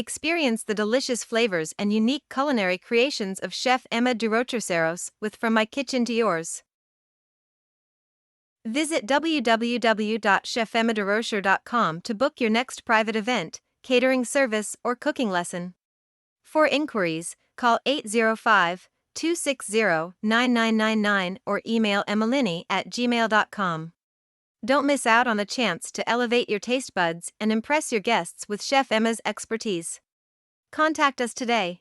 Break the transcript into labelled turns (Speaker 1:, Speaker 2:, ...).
Speaker 1: Experience the delicious flavors and unique culinary creations of Chef Emma Durocherceros with From My Kitchen to Yours. Visit www.chefemmadurocher.com to book your next private event, catering service, or cooking lesson. For inquiries, call 805-260-9999 or email emmalini@gmail.com. Don't miss out on a chance to elevate your taste buds and impress your guests with Chef Emma's expertise. Contact us today.